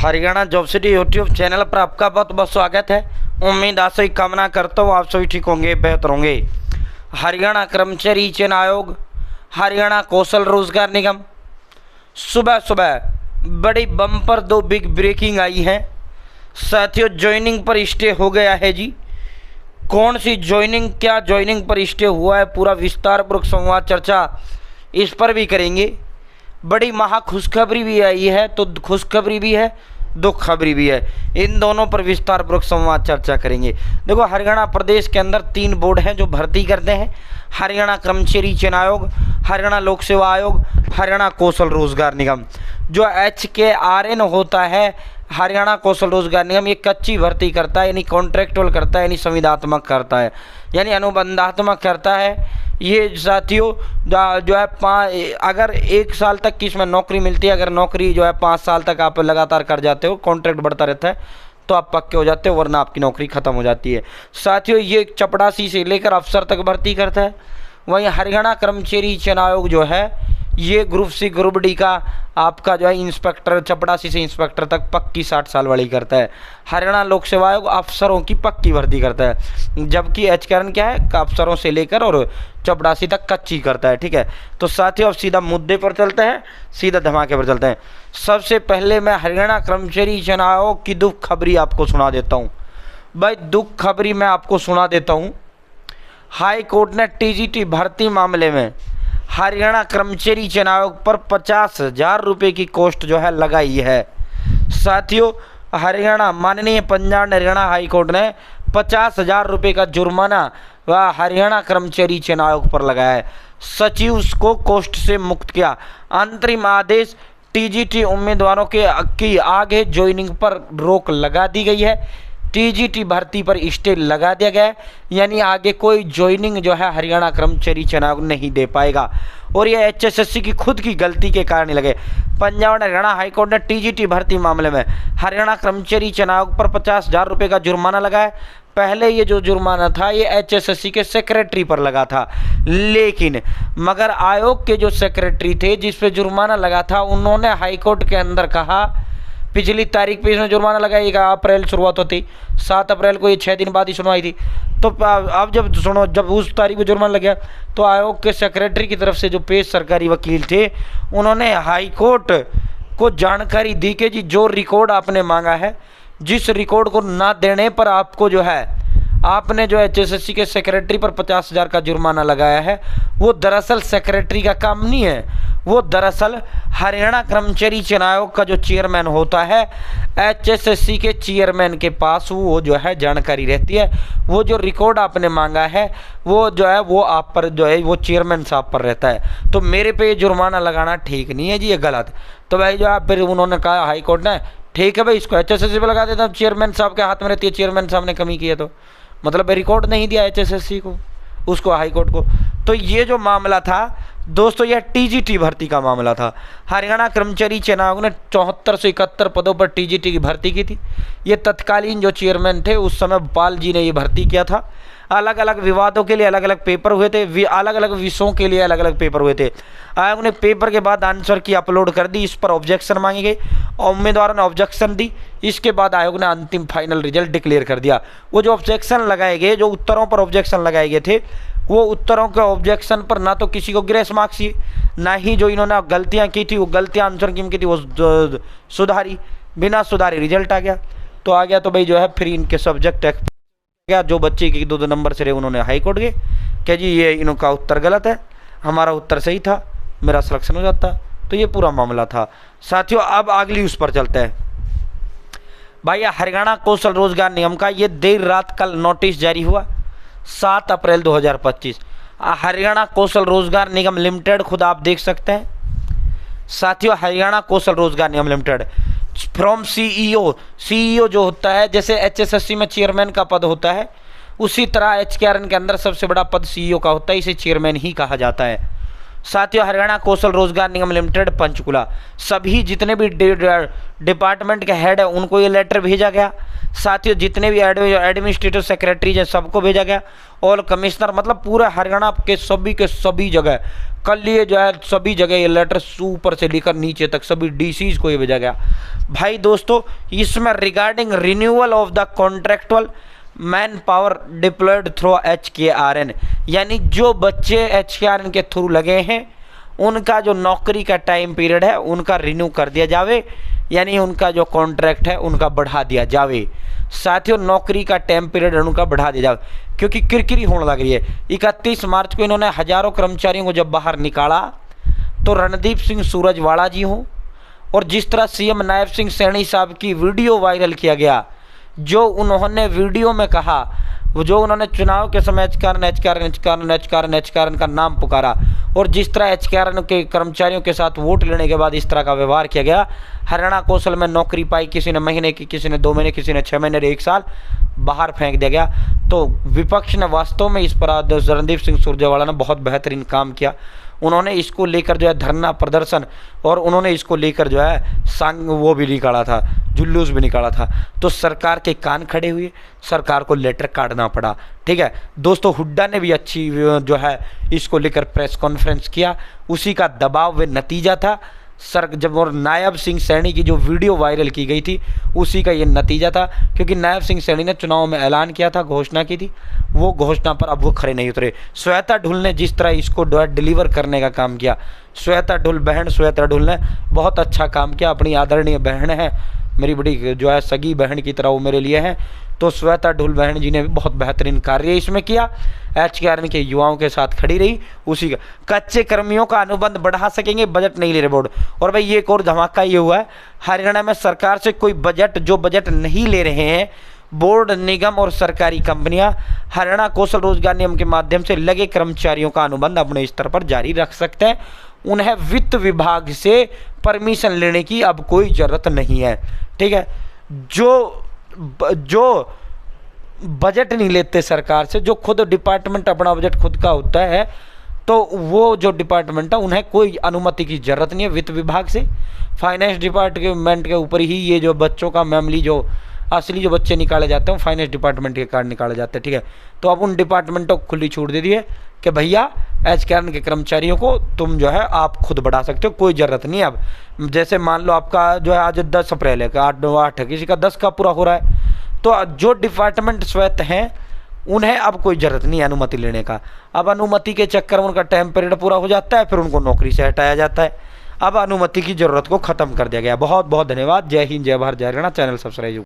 Haryana job city YouTube channel पर आपका बहुत बहुत स्वागत है। उम्मीद आशा कामना करता हूँ आप सभी ठीक होंगे, बेहतर होंगे। हरियाणा कर्मचारी चयन आयोग, हरियाणा कौशल रोजगार निगम, सुबह सुबह बड़ी बम्पर दो बिग ब्रेकिंग आई है साथियों। ज्वाइनिंग पर स्टे हो गया है जी। कौन सी ज्वाइनिंग, क्या ज्वाइनिंग पर स्टे हुआ है, पूरा विस्तारपूर्वक संवाद चर्चा इस पर भी करेंगे। बड़ी महा खुशखबरी भी आई है, तो खुशखबरी भी है, दुख खबरी भी है, इन दोनों पर विस्तारपूर्वक संवाद चर्चा करेंगे। देखो, हरियाणा प्रदेश के अंदर 3 बोर्ड हैं जो भर्ती करते हैं। हरियाणा कर्मचारी चयन आयोग, हरियाणा लोक सेवा आयोग, हरियाणा कौशल रोजगार निगम। जो HKRN होता है, हरियाणा कौशल रोजगार निगम, ये कच्ची भर्ती करता है, यानी कॉन्ट्रैक्चुअल करता है, यानी संविदात्मक करता है, यानी अनुबंधात्मक करता है। ये साथियों जो है अगर 1 साल तक की इसमें नौकरी मिलती है, अगर नौकरी जो है 5 साल तक आप लगातार कर जाते हो, कॉन्ट्रैक्ट बढ़ता रहता है, तो आप पक्के हो जाते हो, वरना आपकी नौकरी खत्म हो जाती है। साथियों, ये चपड़ासी से लेकर अफसर तक भर्ती करता है। वहीं हरियाणा कर्मचारी चयन आयोग जो है, ये ग्रुप सी ग्रुप डी का आपका जो है इंस्पेक्टर, चपड़ासी से इंस्पेक्टर तक पक्की 60 साल वाली करता है। हरियाणा लोक सेवा आयोग अफसरों की पक्की भर्ती करता है, जबकि HKRN क्या है, अफसरों से लेकर और चपड़ासी तक कच्ची करता है। ठीक है, तो साथियों अब सीधा मुद्दे पर चलते हैं, सीधा धमाके पर चलते हैं। सबसे पहले मैं हरियाणा कर्मचारी चयन आयोग की दुख खबरी आपको सुना देता हूँ। भाई, दुख खबरी मैं आपको सुना देता हूँ। हाई कोर्ट ने TGT भर्ती मामले में हरियाणा कर्मचारी चयन आयोग पर 50,000 रुपये की कॉस्ट जो है लगाई है। साथियों, हरियाणा माननीय पंजाब हरियाणा हाई कोर्ट ने 50,000 रुपये का जुर्माना व हरियाणा कर्मचारी चयन आयोग पर लगाया है। सचिव को कॉस्ट से मुक्त किया। अंतरिम आदेश TGT उम्मीदवारों के आगे ज्वाइनिंग पर रोक लगा दी गई है। TGT भर्ती पर स्टे लगा दिया गया है, यानी आगे कोई ज्वाइनिंग जो है हरियाणा कर्मचारी चयन आयोग नहीं दे पाएगा। और ये HSSC की खुद की गलती के कारण ही लगे। पंजाब हरियाणा हाईकोर्ट ने TGT भर्ती मामले में हरियाणा कर्मचारी चयन आयोग पर 50,000 रुपये का जुर्माना लगाया। पहले ये जो जुर्माना था ये HSSC के सेक्रेटरी पर लगा था, लेकिन मगर आयोग के जो सेक्रेटरी थे जिस पे जुर्माना लगा था, उन्होंने हाईकोर्ट के अंदर कहा, पिछली तारीख पे इसमें जुर्माना लगाएगा, अप्रैल शुरुआत होती, 7 अप्रैल को, ये 6 दिन बाद ही सुनवाई थी। तो अब जब सुनो, जब उस तारीख को जुर्माना लग गया, तो आयोग के सेक्रेटरी की तरफ से जो पेश सरकारी वकील थे, उन्होंने हाई कोर्ट को जानकारी दी कि जी जो रिकॉर्ड आपने मांगा है, जिस रिकॉर्ड को ना देने पर आपको जो है, आपने जो HSSC के सेक्रेटरी पर 50,000 का जुर्माना लगाया है, वो दरअसल सेक्रेटरी का काम नहीं है। वो दरअसल हरियाणा कर्मचारी चयन आयोग का जो चेयरमैन होता है, HSSC के चेयरमैन के पास वो जो है जानकारी रहती है। वो जो रिकॉर्ड आपने मांगा है, वो जो है वो आप पर जो है वो चेयरमैन साहब पर रहता है। तो मेरे पे ये जुर्माना लगाना ठीक नहीं है जी, ये गलत। तो भाई जो है फिर उन्होंने कहा हाई कोर्ट ने, ठीक है भाई, इसको HSSC पे लगा देता हूँ, चेयरमैन साहब के हाथ में रहती है, चेयरमैन साहब ने कमी की है, तो मतलब रिकॉर्ड नहीं दिया HSSC को, उसको हाई कोर्ट को। तो ये जो मामला था दोस्तों, यह TGT भर्ती का मामला था। हरियाणा कर्मचारी चयन आयोग ने 74 से 71 पदों पर TGT की भर्ती की थी। ये तत्कालीन जो चेयरमैन थे उस समय भोपाल जी ने ये भर्ती किया था। अलग अलग विवादों के लिए अलग अलग पेपर हुए थे, अलग अलग विषयों के लिए अलग अलग पेपर हुए थे। आयोग ने पेपर के बाद आंसर की अपलोड कर दी, इस पर ऑब्जेक्शन मांगी गई और उम्मीदवारों ने ऑब्जेक्शन दी। इसके बाद आयोग ने अंतिम फाइनल रिजल्ट डिक्लेयर कर दिया। वो जो ऑब्जेक्शन लगाए गए, जो उत्तरों पर ऑब्जेक्शन लगाए गए थे, वो उत्तरों के ऑब्जेक्शन पर ना तो किसी को ग्रेस मार्क्स ही, ना ही जो इन्होंने गलतियां की थी, वो गलतियां आंसर की थी वो सुधारी, बिना सुधारे रिजल्ट आ गया। तो आ गया तो भाई जो है फिर इनके सब्जेक्ट गया, जो बच्चे के 2-2 नंबर से रहे, उन्होंने हाई कोर्ट गए कि जी ये इनका उत्तर गलत है, हमारा उत्तर सही था, मेरा सिलेक्शन हो जाता। तो ये पूरा मामला था साथियों। अब अगली उस पर चलते हैं। भाई, हरियाणा कौशल रोजगार निगम का ये देर रात कल नोटिस जारी हुआ, 7 अप्रैल 2025। हरियाणा कौशल रोजगार निगम लिमिटेड, खुद आप देख सकते हैं साथियों, हरियाणा कौशल रोजगार निगम लिमिटेड फ्रॉम CEO जो होता है, जैसे HSSC में चेयरमैन का पद होता है, उसी तरह HKRN के अंदर सबसे बड़ा पद CEO का होता है, इसे चेयरमैन ही कहा जाता है। साथियों, हरियाणा कौशल रोजगार निगम लिमिटेड पंचकुला, सभी जितने भी डिपार्टमेंट के हेड है उनको ये लेटर भेजा गया साथियों जितने भी एडमिनिस्ट्रेटिव सेक्रेटरीज हैं सबको भेजा गया, ऑल कमिश्नर, मतलब पूरा हरियाणा के सभी जगह कल ये जो है सभी जगह ये लेटर ऊपर से लेकर नीचे तक सभी डीसीज को ये भेजा गया। भाई दोस्तों इसमें regarding renewal of the contractual man power deployed through HKRN, यानी जो बच्चे HKRN के थ्रू लगे हैं उनका जो नौकरी का टाइम पीरियड है उनका रिन्यू कर दिया जावे, यानी उनका जो कॉन्ट्रैक्ट है उनका बढ़ा दिया जावे। साथियों नौकरी का टाइम पीरियड उनका बढ़ा दिया जावे, क्योंकि किरकिरी होने लग रही है। 31 मार्च को इन्होंने हजारों कर्मचारियों को जब बाहर निकाला तो रणदीप सिंह सूरजवाला जी हों और जिस तरह CM नायब सिंह सैनी साहब की वीडियो वायरल किया गया, जो उन्होंने वीडियो में कहा, जो उन्होंने चुनाव के समय HKRN का नाम पुकारा और जिस तरह HKRN के कर्मचारियों के साथ वोट लेने के बाद इस तरह का व्यवहार किया गया। हरियाणा कौशल में नौकरी पाई किसी ने महीने की, किसी ने 2 महीने, किसी ने 6 महीने, 1 साल, बाहर फेंक दिया गया। तो विपक्ष ने वास्तव में इस पर रणदीप सिंह सुरजेवाला ने बहुत बेहतरीन काम किया। उन्होंने इसको लेकर जो है धरना प्रदर्शन और उन्होंने इसको लेकर जो है वो भी निकाला था, जुलूस भी निकाला था। तो सरकार के कान खड़े हुए, सरकार को लेटर काटना पड़ा। ठीक है दोस्तों, हुड्डा ने भी अच्छी जो है इसको लेकर प्रेस कॉन्फ्रेंस किया, उसी का दबाव व नतीजा था सर। जब और नायब सिंह सैनी की जो वीडियो वायरल की गई थी उसी का ये नतीजा था, क्योंकि नायब सिंह सैनी ने चुनाव में ऐलान किया था, घोषणा की थी, वो घोषणा पर अब वो खड़े नहीं उतरे। श्वेता ढुल ने जिस तरह इसको डिलीवर करने का काम किया, श्वेता ढुल ने बहुत अच्छा काम किया। अपनी आदरणीय बहन है, मेरी बड़ी जो है सगी बहन की तरह वो मेरे लिए है। तो श्वेता ढुल बहन जी ने भी बहुत बेहतरीन कार्य इसमें किया, HKRN के युवाओं के साथ खड़ी रही। उसी का कच्चे कर्मियों का अनुबंध बढ़ा सकेंगे, बजट नहीं ले रहे बोर्ड। और भाई ये एक और धमाका ये हुआ है, हरियाणा में सरकार से कोई बजट नहीं ले रहे हैं बोर्ड, निगम और सरकारी कंपनियां हरियाणा कौशल रोजगार नियम के माध्यम से लगे कर्मचारियों का अनुबंध अपने स्तर पर जारी रख सकते हैं। उन्हें वित्त विभाग से परमिशन लेने की अब कोई जरूरत नहीं है। ठीक है, जो बजट नहीं लेते सरकार से, जो खुद डिपार्टमेंट अपना बजट खुद का होता है, तो वो जो डिपार्टमेंट है उन्हें कोई अनुमति की जरूरत नहीं है वित्त विभाग से। फाइनेंस डिपार्टमेंट के ऊपर ही ये जो बच्चों का मामूली जो असली जो बच्चे निकाले जाते हैं फाइनेंस डिपार्टमेंट के कार्ड निकाले जाते हैं। ठीक है, तो अब उन डिपार्टमेंटों को खुली छूट दे दी है कि भैया HKRN के कर्मचारियों को तुम जो है आप खुद बढ़ा सकते हो, कोई ज़रूरत नहीं। अब जैसे मान लो आपका जो है आज 10 अप्रैल है, 8 है, किसी का 10 का पूरा हो रहा है, तो जो डिपार्टमेंट स्वायत्त हैं उन्हें अब कोई ज़रूरत नहीं है अनुमति लेने का। अब अनुमति के चक्कर में उनका टाइम पीरियड पूरा हो जाता है, फिर उनको नौकरी से हटाया जाता है। अब अनुमति की ज़रूरत को ख़त्म कर दिया गया। बहुत बहुत धन्यवाद। जय हिंद, जय भारत, जय हरियाणा। Channel subscribe